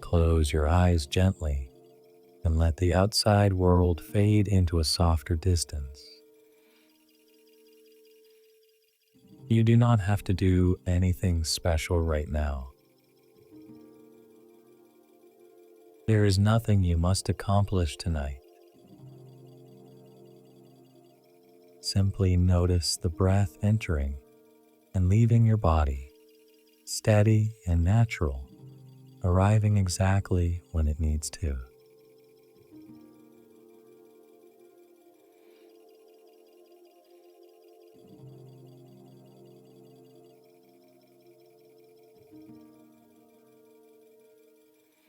close your eyes gently and let the outside world fade into a softer distance. You do not have to do anything special right now. There is nothing you must accomplish tonight. Simply notice the breath entering and leaving your body, steady and natural, arriving exactly when it needs to.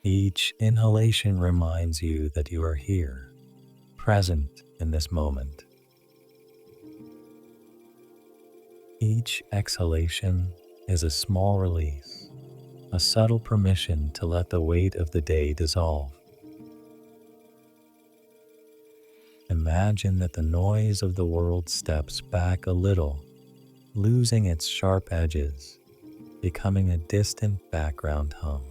Each inhalation reminds you that you are here, present in this moment. Each exhalation is a small release, a subtle permission to let the weight of the day dissolve. Imagine that the noise of the world steps back a little, losing its sharp edges, becoming a distant background hum.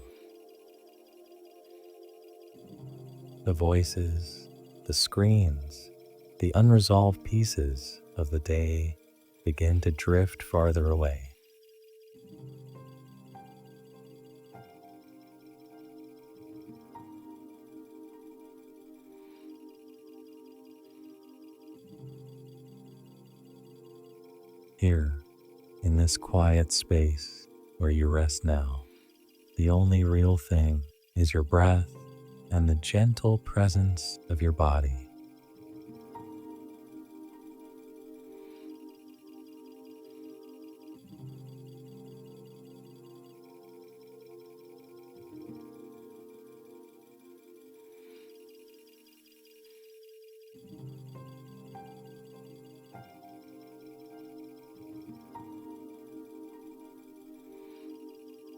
The voices, the screens, the unresolved pieces of the day begin to drift farther away. Here, in this quiet space where you rest now, the only real thing is your breath and the gentle presence of your body.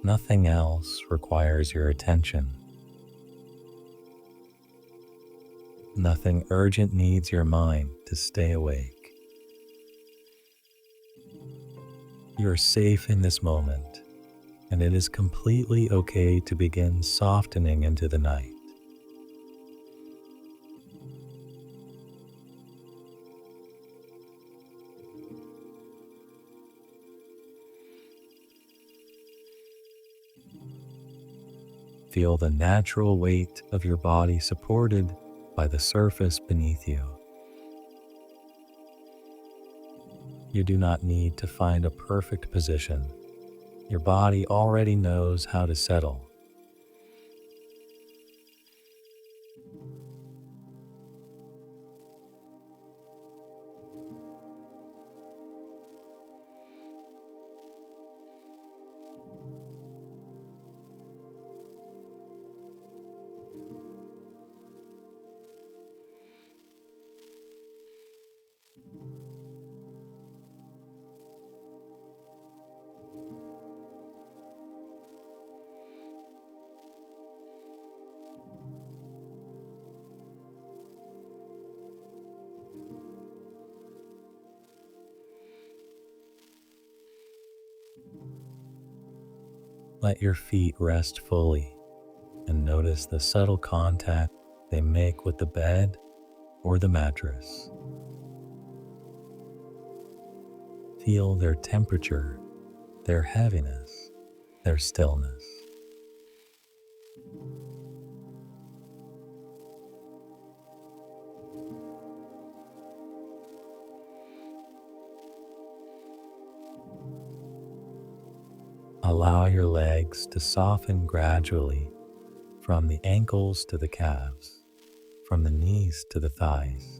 Nothing else requires your attention. Nothing urgent needs your mind to stay awake. You are safe in this moment, and it is completely okay to begin softening into the night. Feel the natural weight of your body supported by the surface beneath you. You do not need to find a perfect position. Your body already knows how to settle. Let your feet rest fully and notice the subtle contact they make with the bed or the mattress. Feel their temperature, their heaviness, their stillness. Allow your legs to soften gradually from the ankles to the calves, from the knees to the thighs.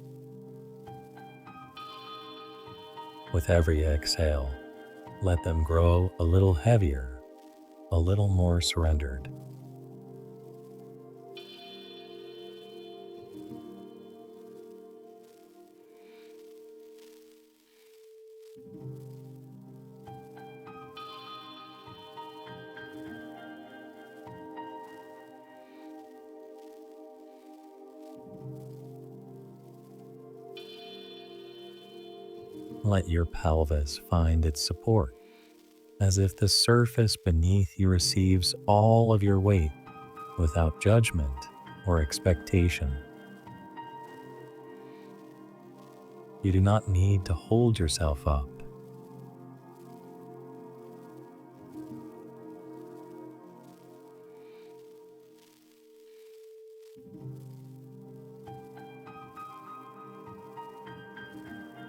With every exhale, let them grow a little heavier, a little more surrendered. Let your pelvis find its support, as if the surface beneath you receives all of your weight without judgment or expectation. You do not need to hold yourself up.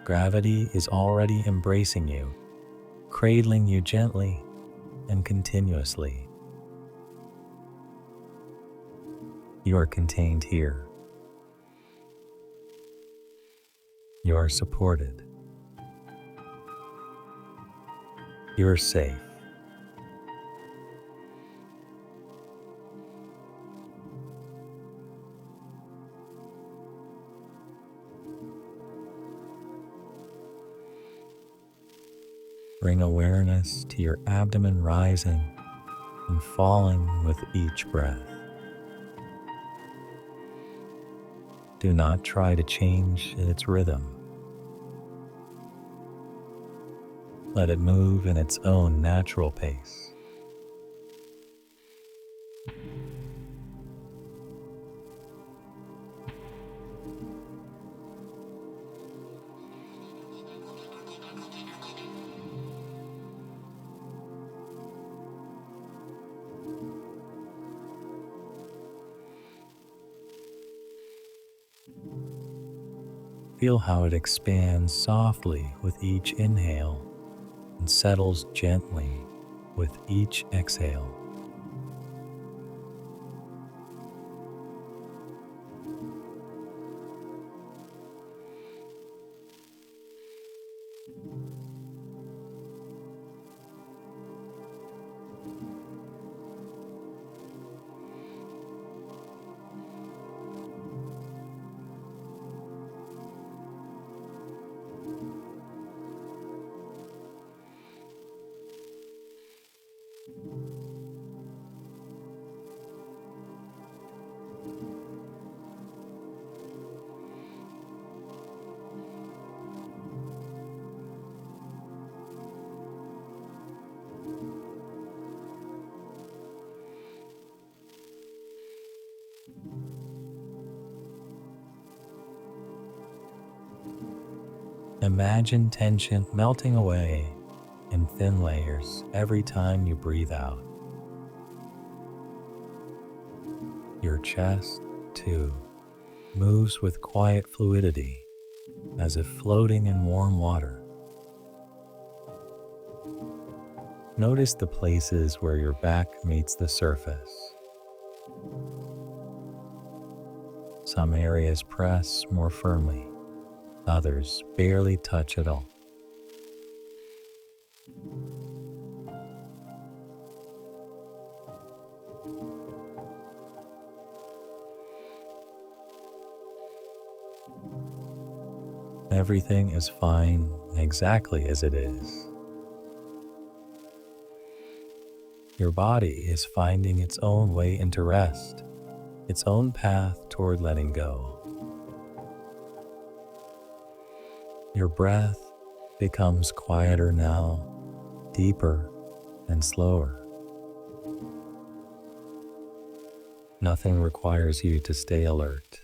Gravity is already embracing you, cradling you gently and continuously. You are contained here. You are supported. You are safe. Bring awareness to your abdomen rising and falling with each breath. Do not try to change its rhythm. Let it move in its own natural pace. Feel how it expands softly with each inhale and settles gently with each exhale. Imagine tension melting away in thin layers every time you breathe out. Your chest, too, moves with quiet fluidity, as if floating in warm water. Notice the places where your back meets the surface. Some areas press more firmly, others barely touch at all. Everything is fine exactly as it is. Your body is finding its own way into rest, its own path toward letting go. Your breath becomes quieter now, deeper and slower. Nothing requires you to stay alert.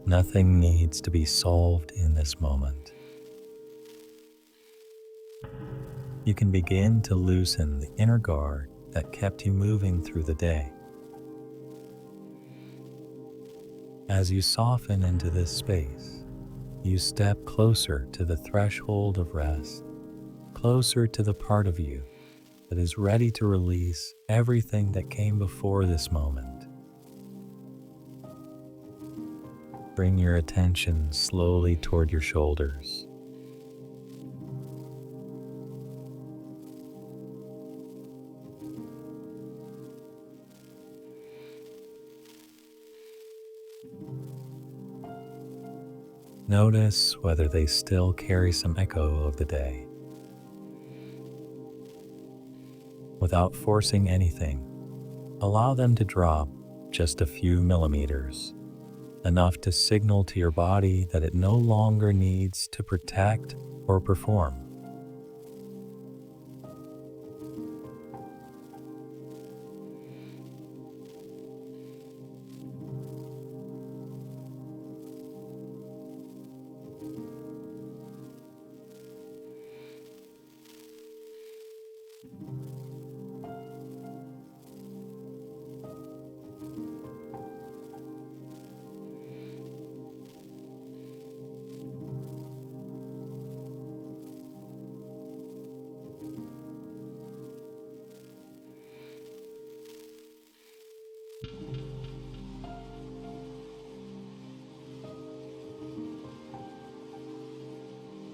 Nothing needs to be solved in this moment. You can begin to loosen the inner guard that kept you moving through the day. As you soften into this space, you step closer to the threshold of rest, closer to the part of you that is ready to release everything that came before this moment. Bring your attention slowly toward your shoulders. Notice whether they still carry some echo of the day. Without forcing anything, allow them to drop just a few millimeters, enough to signal to your body that it no longer needs to protect or perform.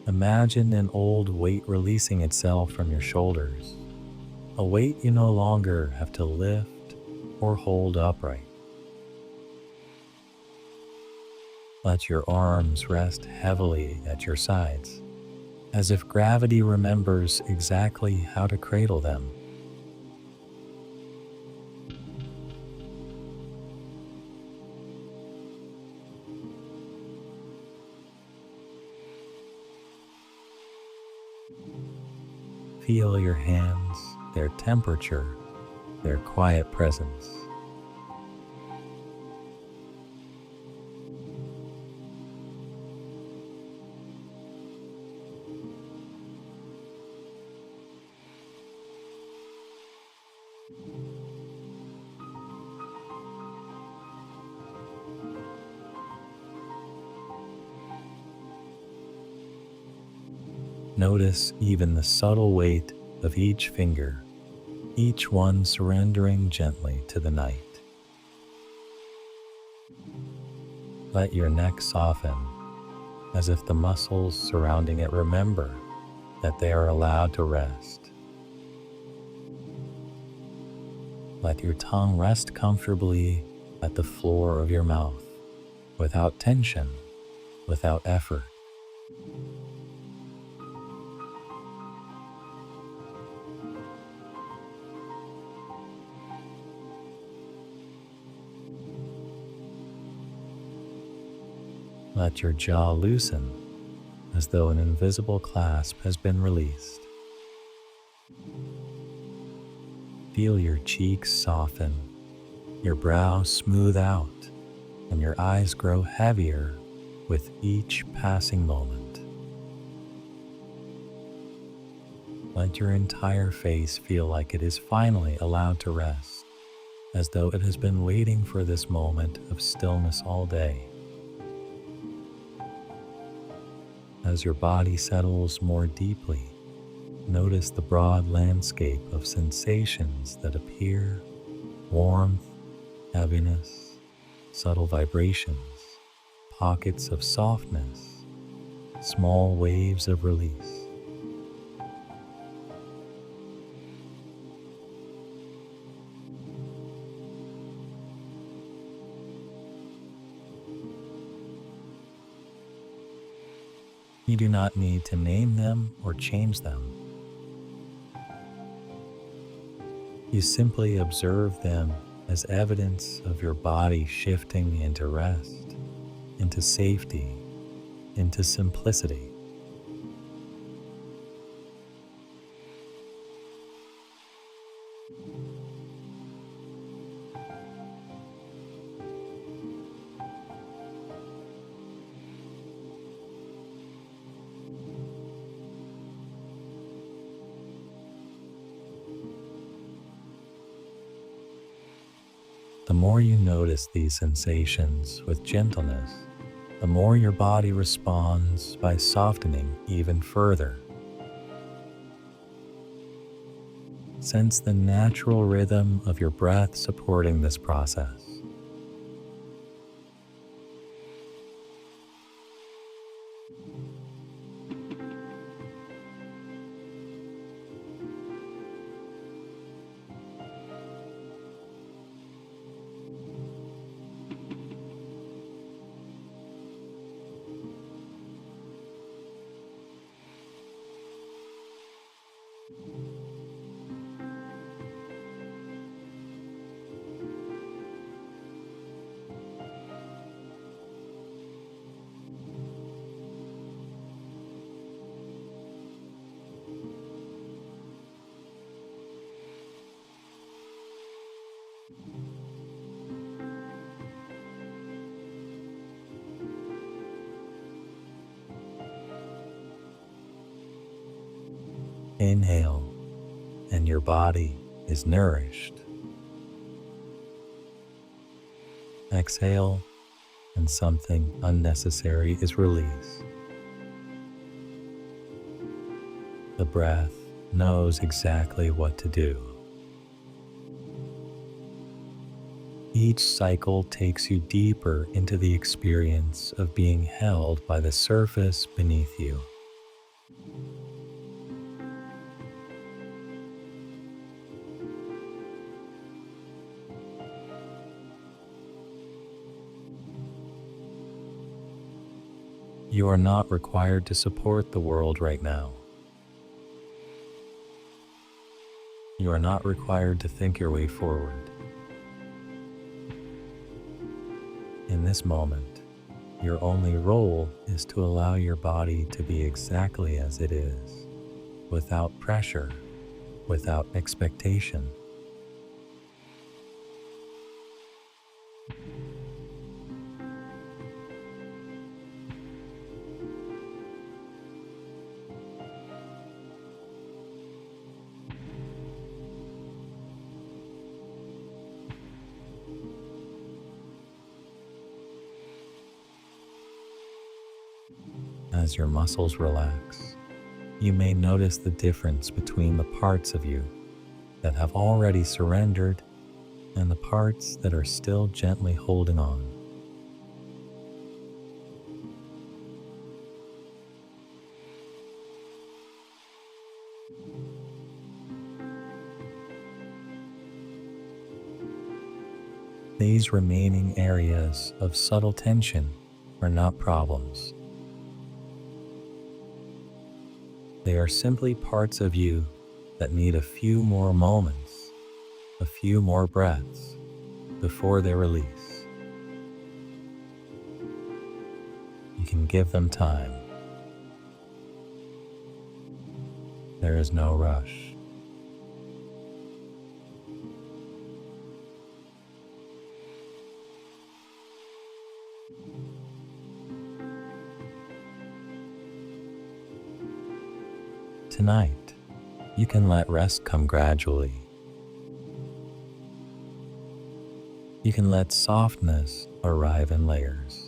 Imagine an old weight releasing itself from your shoulders, a weight you no longer have to lift or hold upright. Let your arms rest heavily at your sides, as if gravity remembers exactly how to cradle them. Feel your hands, their temperature, their quiet presence. Notice even the subtle weight of each finger, each one surrendering gently to the night. Let your neck soften, as if the muscles surrounding it remember that they are allowed to rest. Let your tongue rest comfortably at the floor of your mouth, without tension, without effort. Let your jaw loosen, as though an invisible clasp has been released. Feel your cheeks soften, your brow smooth out, and your eyes grow heavier with each passing moment. Let your entire face feel like it is finally allowed to rest, as though it has been waiting for this moment of stillness all day. As your body settles more deeply, notice the broad landscape of sensations that appear: warmth, heaviness, subtle vibrations, pockets of softness, small waves of release. You do not need to name them or change them. You simply observe them as evidence of your body shifting into rest, into safety, into simplicity. The more you notice these sensations with gentleness, the more your body responds by softening even further. Sense the natural rhythm of your breath supporting this process. Inhale, and your body is nourished. Exhale, and something unnecessary is released. The breath knows exactly what to do. Each cycle takes you deeper into the experience of being held by the surface beneath you. You are not required to support the world right now. You are not required to think your way forward. In this moment, your only role is to allow your body to be exactly as it is, without pressure, without expectation. As your muscles relax, you may notice the difference between the parts of you that have already surrendered and the parts that are still gently holding on. These remaining areas of subtle tension are not problems. They are simply parts of you that need a few more moments, a few more breaths before they release. You can give them time. There is no rush. Tonight, you can let rest come gradually. You can let softness arrive in layers.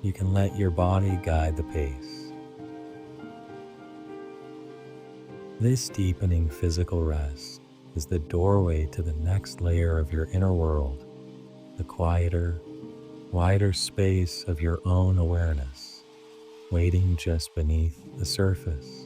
You can let your body guide the pace. This deepening physical rest is the doorway to the next layer of your inner world, the quieter, wider space of your own awareness, waiting just beneath the surface.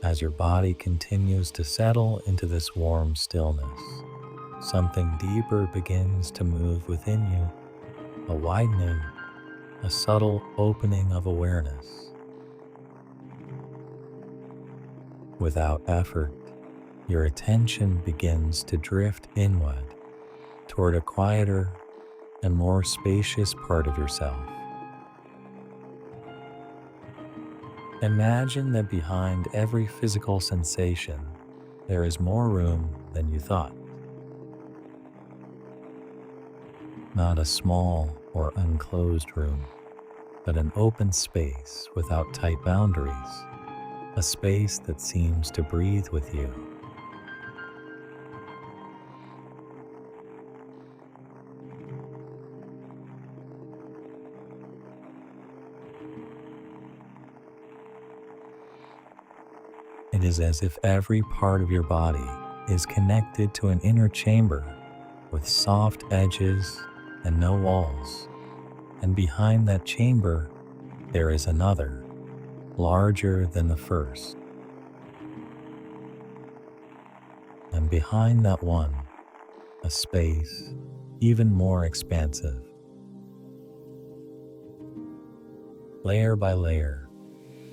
As your body continues to settle into this warm stillness, something deeper begins to move within you, a widening, a subtle opening of awareness. Without effort, your attention begins to drift inward toward a quieter and more spacious part of yourself. Imagine that behind every physical sensation, there is more room than you thought. Not a small or unclosed room, but an open space without tight boundaries. a space that seems to breathe with you. It is as if every part of your body is connected to an inner chamber with soft edges and no walls. And behind that chamber, there is another, larger than the first. And behind that one, a space even more expansive. Layer by layer,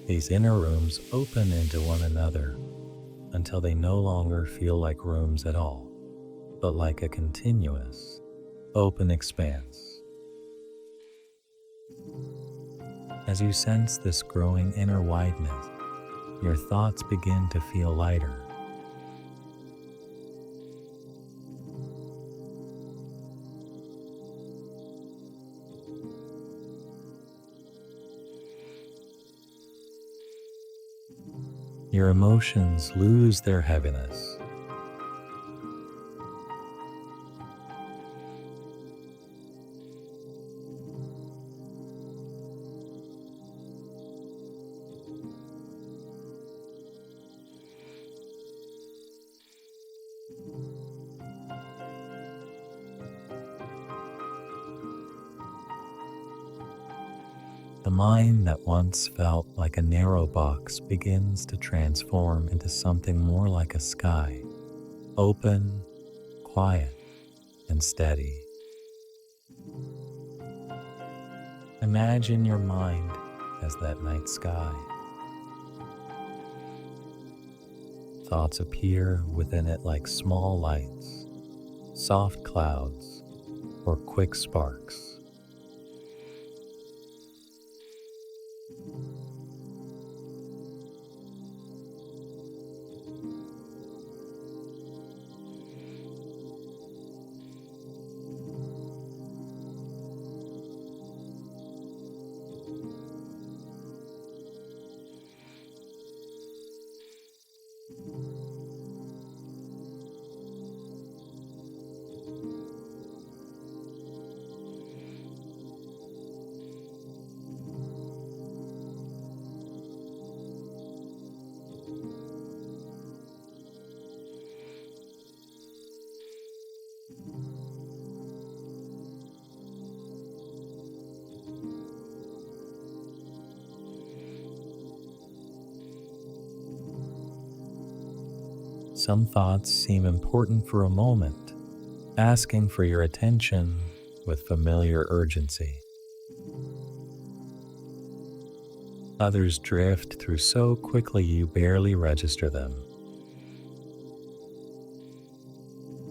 these inner rooms open into one another until they no longer feel like rooms at all, but like a continuous, open expanse. As you sense this growing inner wideness, your thoughts begin to feel lighter. Your emotions lose their heaviness. The mind that once felt like a narrow box begins to transform into something more like a sky, open, quiet, and steady. Imagine your mind as that night sky. Thoughts appear within it like small lights, soft clouds, or quick sparks. Some thoughts seem important for a moment, asking for your attention with familiar urgency. Others drift through so quickly you barely register them.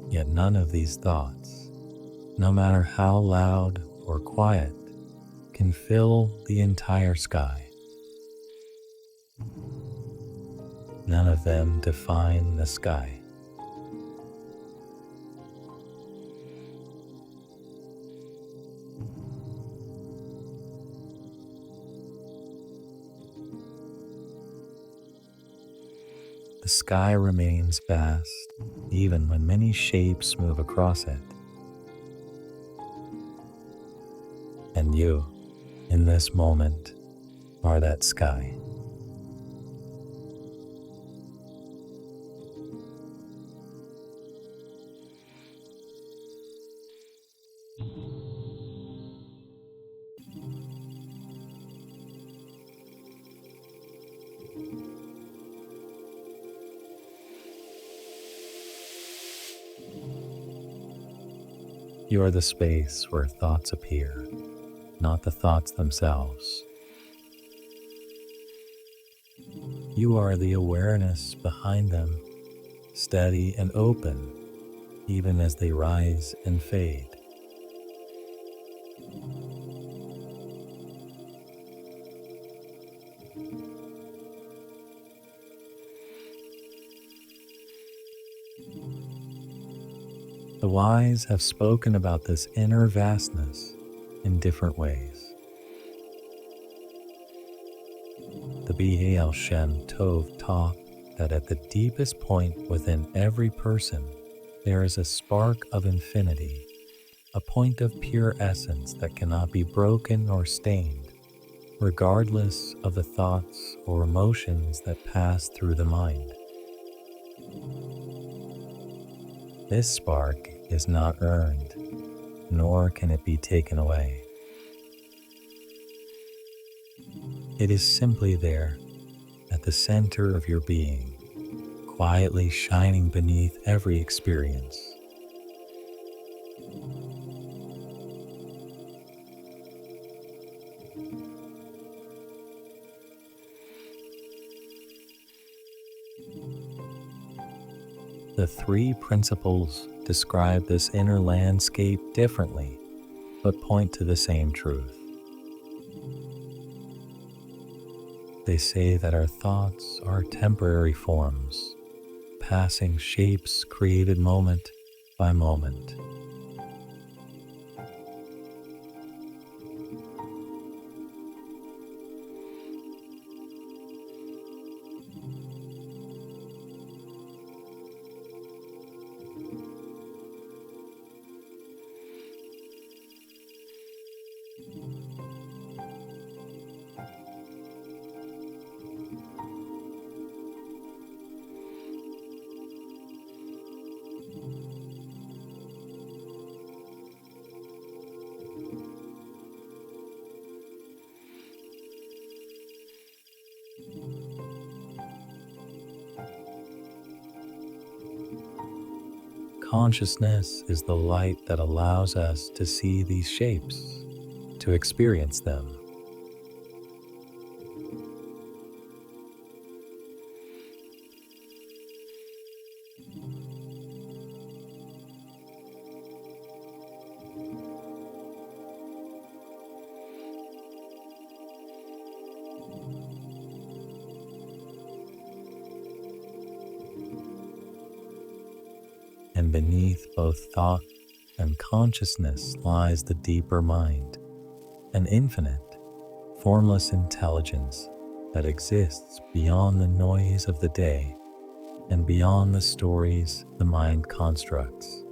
Yet none of these thoughts, no matter how loud or quiet, can fill the entire sky. None of them define the sky. The sky remains vast, even when many shapes move across it. And you, in this moment, are that sky. You are the space where thoughts appear, not the thoughts themselves. You are the awareness behind them, steady and open, even as they rise and fade. The wise have spoken about this inner vastness in different ways. The Baal Shem Tov taught that at the deepest point within every person, there is a spark of infinity, a point of pure essence that cannot be broken or stained, regardless of the thoughts or emotions that pass through the mind. This spark is not earned, nor can it be taken away. It is simply there, at the center of your being, quietly shining beneath every experience. The three principles describe this inner landscape differently, but point to the same truth. They say that our thoughts are temporary forms, passing shapes created moment by moment. Consciousness is the light that allows us to see these shapes, to experience them. And beneath both thought and consciousness lies the deeper mind, an infinite, formless intelligence that exists beyond the noise of the day and beyond the stories the mind constructs.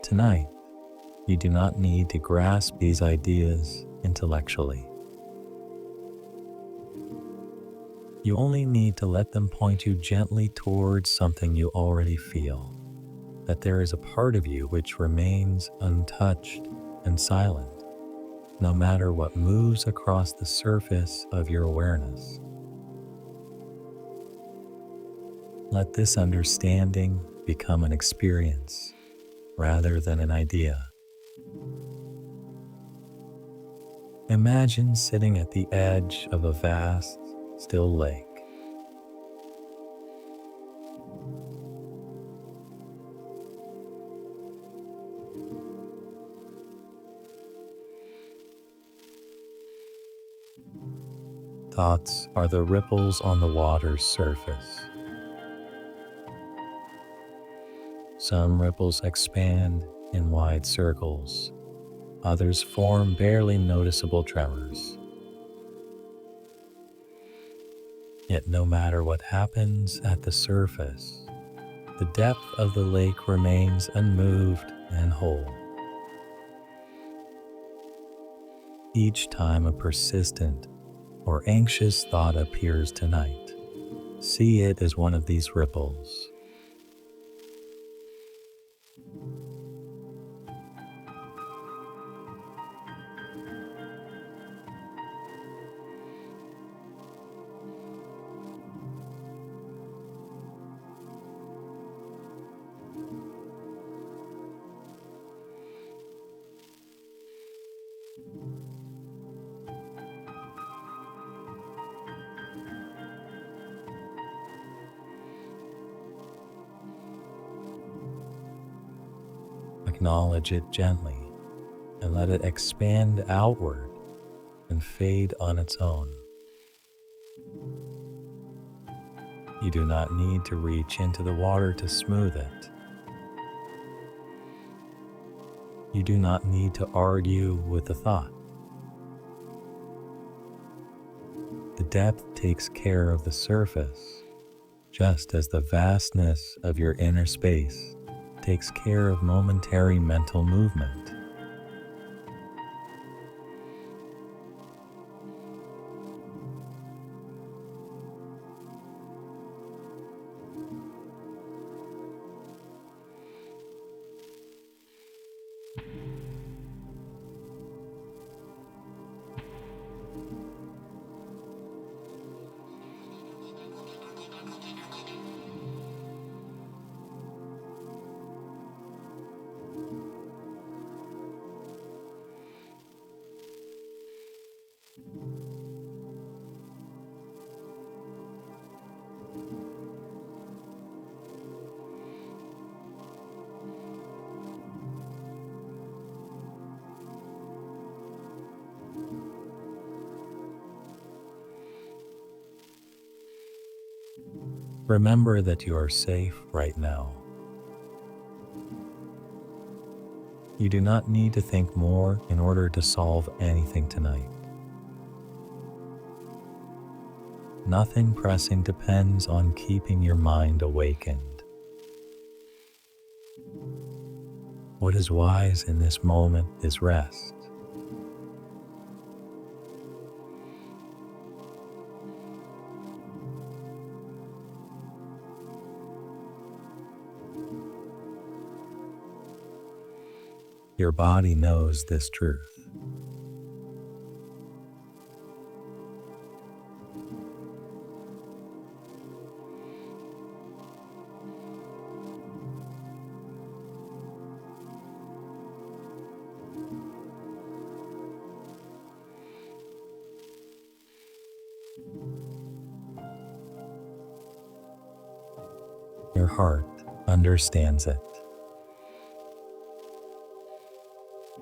Tonight, you do not need to grasp these ideas intellectually. You only need to let them point you gently towards something you already feel, that there is a part of you which remains untouched and silent, no matter what moves across the surface of your awareness. Let this understanding become an experience rather than an idea. Imagine sitting at the edge of a vast, still lake. Thoughts are the ripples on the water's surface. Some ripples expand in wide circles. Others form barely noticeable tremors. Yet no matter what happens at the surface, the depth of the lake remains unmoved and whole. Each time a persistent or anxious thought appears tonight, see it as one of these ripples. Acknowledge it gently and let it expand outward and fade on its own. You do not need to reach into the water to smooth it. You do not need to argue with the thought. The depth takes care of the surface, just as the vastness of your inner space takes care of momentary mental movement. Remember that you are safe right now. You do not need to think more in order to solve anything tonight. Nothing pressing depends on keeping your mind awakened. What is wise in this moment is rest. Your body knows this truth. Your heart understands it.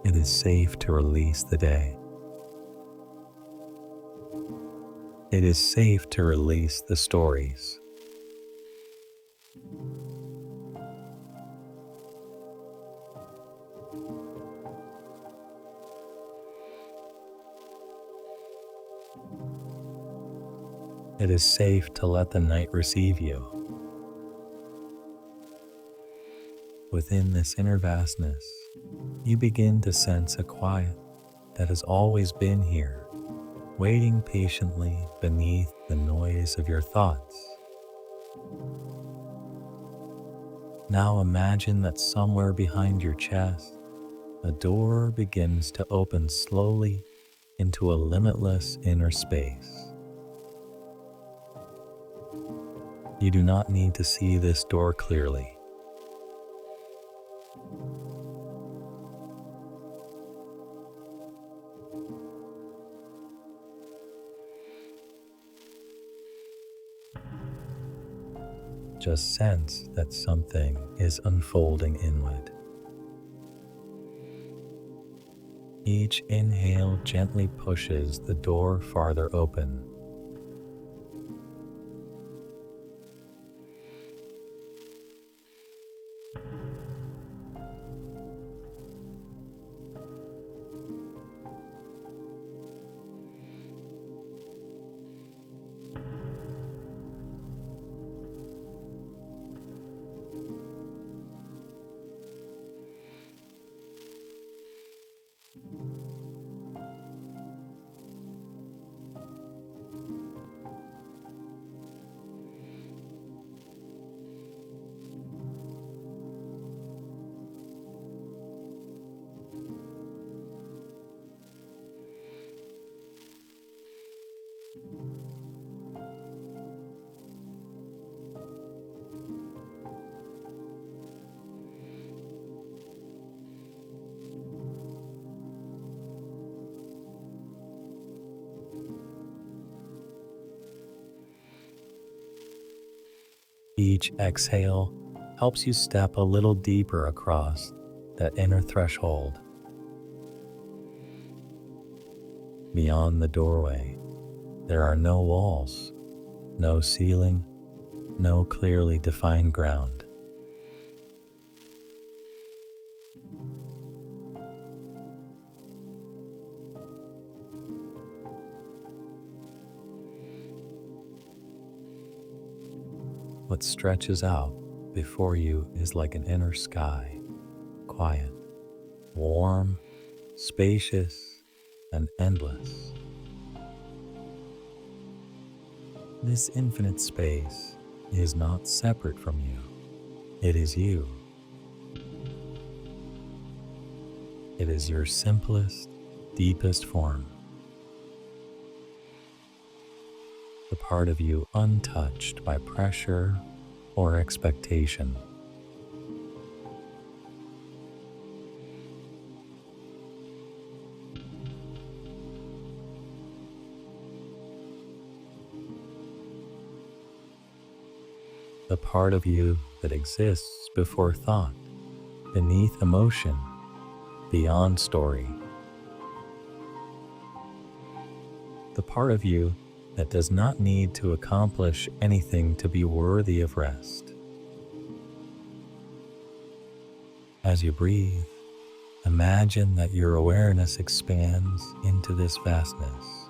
It is safe to release the day. It is safe to release the stories. It is safe to let the night receive you. Within this inner vastness, you begin to sense a quiet that has always been here, waiting patiently beneath the noise of your thoughts. Now imagine that somewhere behind your chest, a door begins to open slowly into a limitless inner space. You do not need to see this door clearly. Just sense that something is unfolding inward. Each inhale gently pushes the door farther open. Each exhale helps you step a little deeper across that inner threshold. Beyond the doorway, there are no walls, no ceiling, no clearly defined ground. What stretches out before you is like an inner sky, quiet, warm, spacious, and endless. This infinite space is not separate from you. It is you. It is your simplest, deepest form. The part of you untouched by pressure or expectation. The part of you that exists before thought, beneath emotion, beyond story. The part of you that does not need to accomplish anything to be worthy of rest. As you breathe, imagine that your awareness expands into this vastness.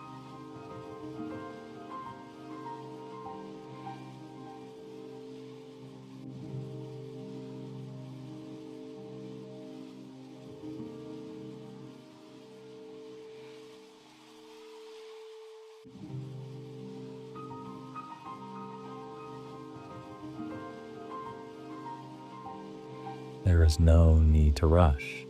There is no need to rush.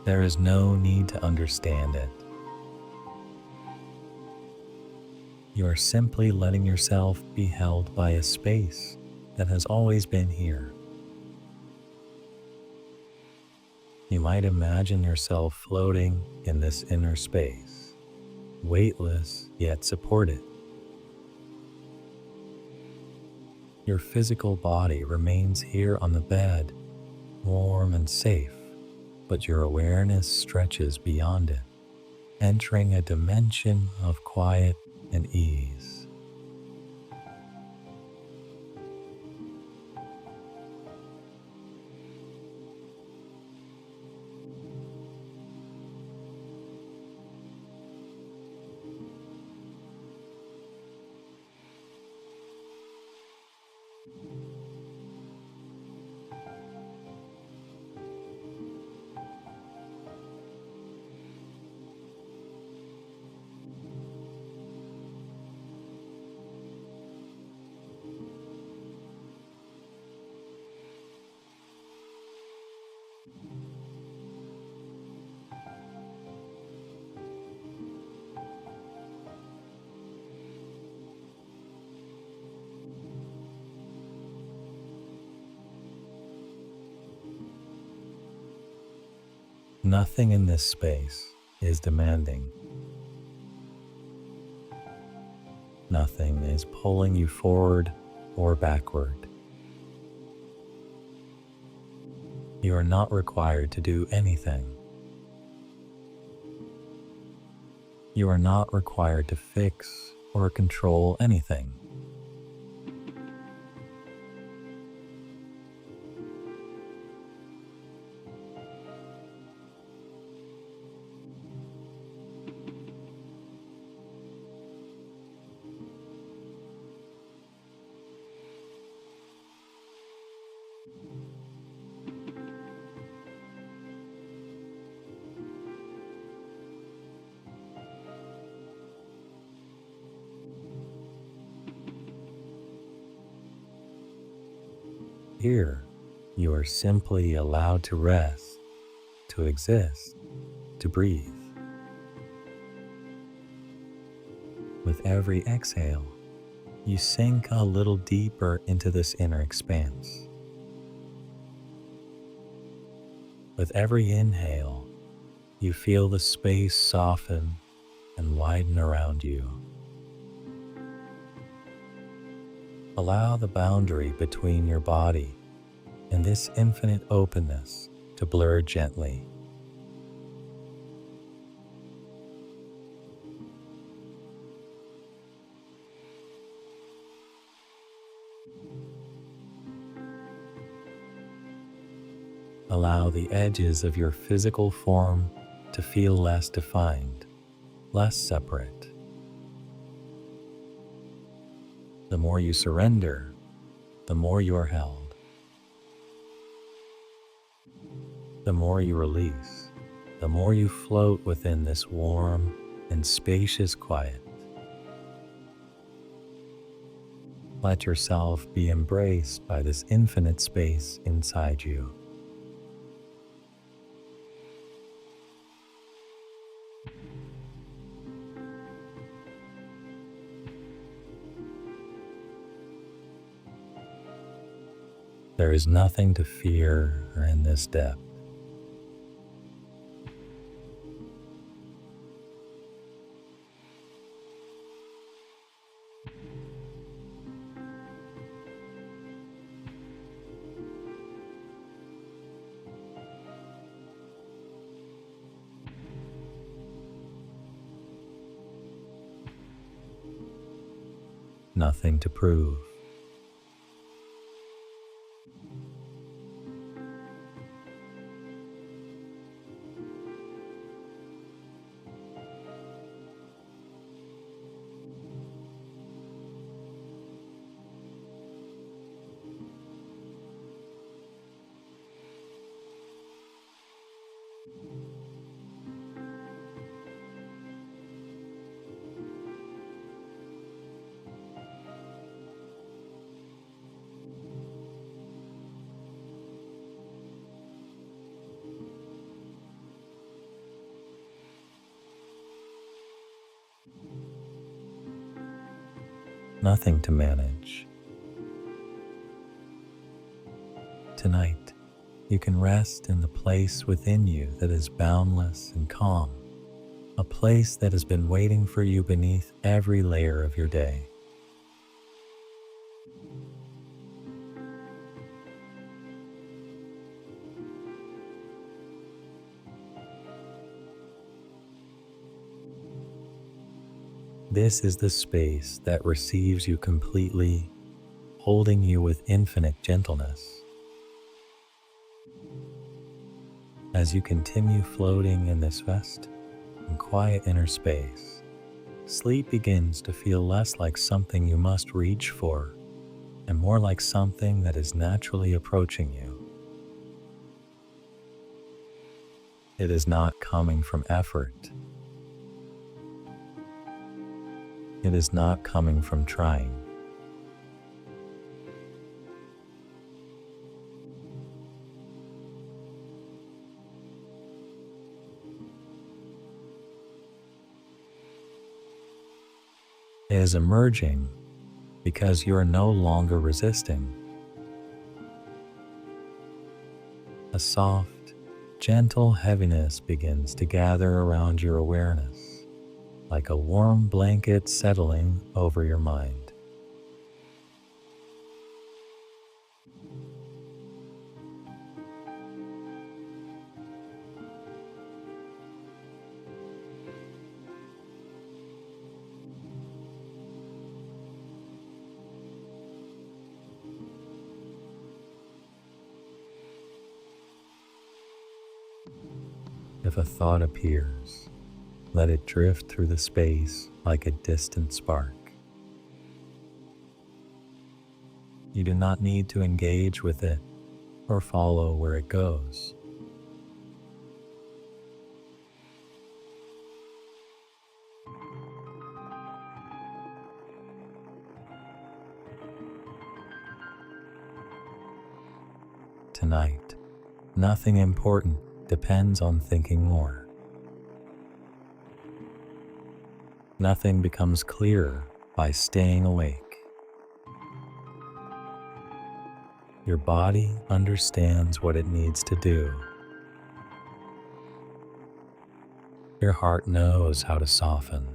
There is no need to understand it. You are simply letting yourself be held by a space that has always been here. You might imagine yourself floating in this inner space, weightless yet supported. Your physical body remains here on the bed, warm and safe, but your awareness stretches beyond it, entering a dimension of quiet and ease. Nothing in this space is demanding. Nothing is pulling you forward or backward. You are not required to do anything. You are not required to fix or control anything. Here, you are simply allowed to rest, to exist, to breathe. With every exhale, you sink a little deeper into this inner expanse. With every inhale, you feel the space soften and widen around you. Allow the boundary between your body and this infinite openness to blur gently. Allow the edges of your physical form to feel less defined, less separate. The more you surrender, the more you are held. The more you release, the more you float within this warm and spacious quiet. Let yourself be embraced by this infinite space inside you. There is nothing to fear in this depth. Nothing to prove. Nothing to manage. Tonight, you can rest in the place within you that is boundless and calm, a place that has been waiting for you beneath every layer of your day. This is the space that receives you completely, holding you with infinite gentleness. As you continue floating in this vast and quiet inner space, sleep begins to feel less like something you must reach for and more like something that is naturally approaching you. It is not coming from effort. It is not coming from trying. It is emerging because you are no longer resisting. A soft, gentle heaviness begins to gather around your awareness, like a warm blanket settling over your mind. If a thought appears, let it drift through the space like a distant spark. You do not need to engage with it or follow where it goes. Tonight, nothing important depends on thinking more. Nothing becomes clearer by staying awake. Your body understands what it needs to do. Your heart knows how to soften.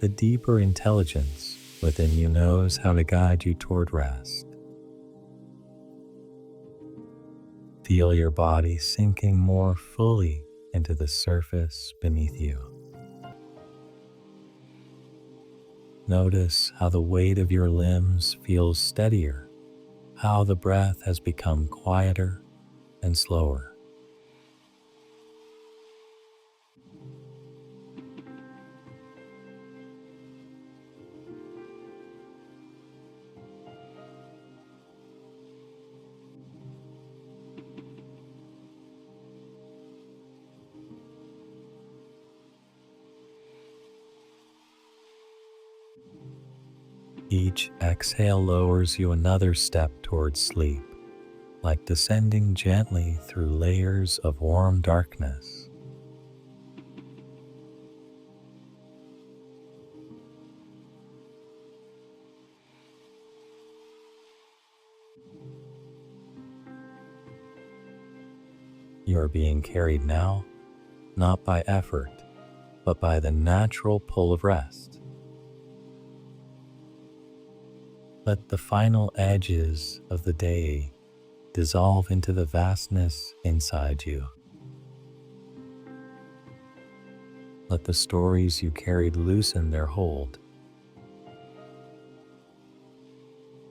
the deeper intelligence within you knows how to guide you toward rest. Feel your body sinking more fully into the surface beneath you. Notice how the weight of your limbs feels steadier, how the breath has become quieter and slower. Each exhale lowers you another step towards sleep, like descending gently through layers of warm darkness. You are being carried now, not by effort, but by the natural pull of rest. Let the final edges of the day dissolve into the vastness inside you. Let the stories you carried loosen their hold.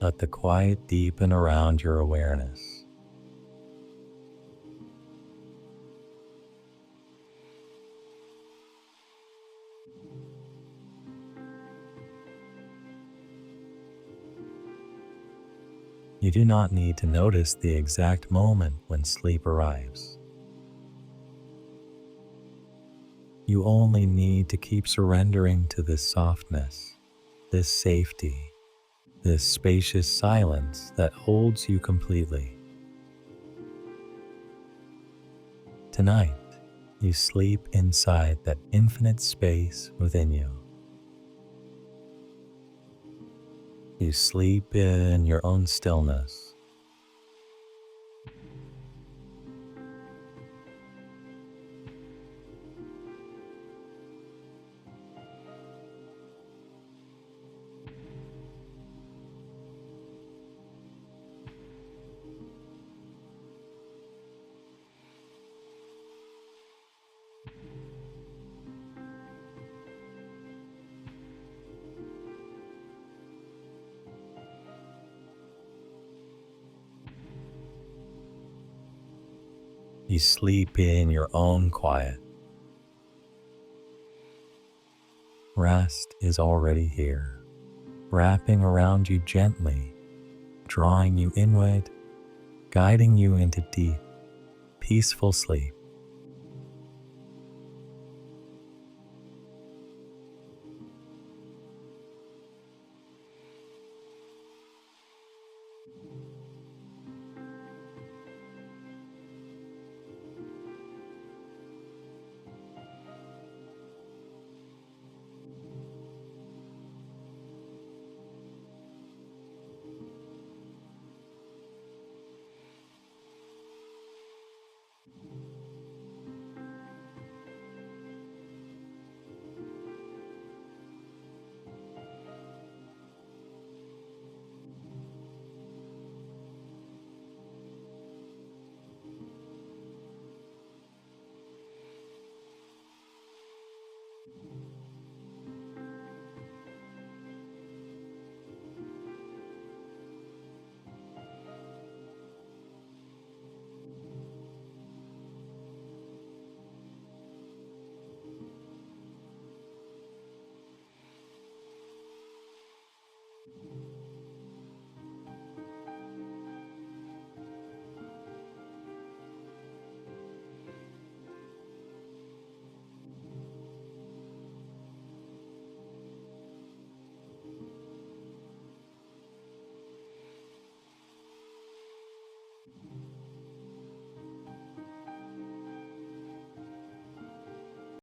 Let the quiet deepen around your awareness. You do not need to notice the exact moment when sleep arrives. You only need to keep surrendering to this softness, this safety, this spacious silence that holds you completely. Tonight, you sleep inside that infinite space within you. You sleep in your own stillness. You sleep in your own quiet. Rest is already here, wrapping around you gently, drawing you inward, guiding you into deep, peaceful sleep.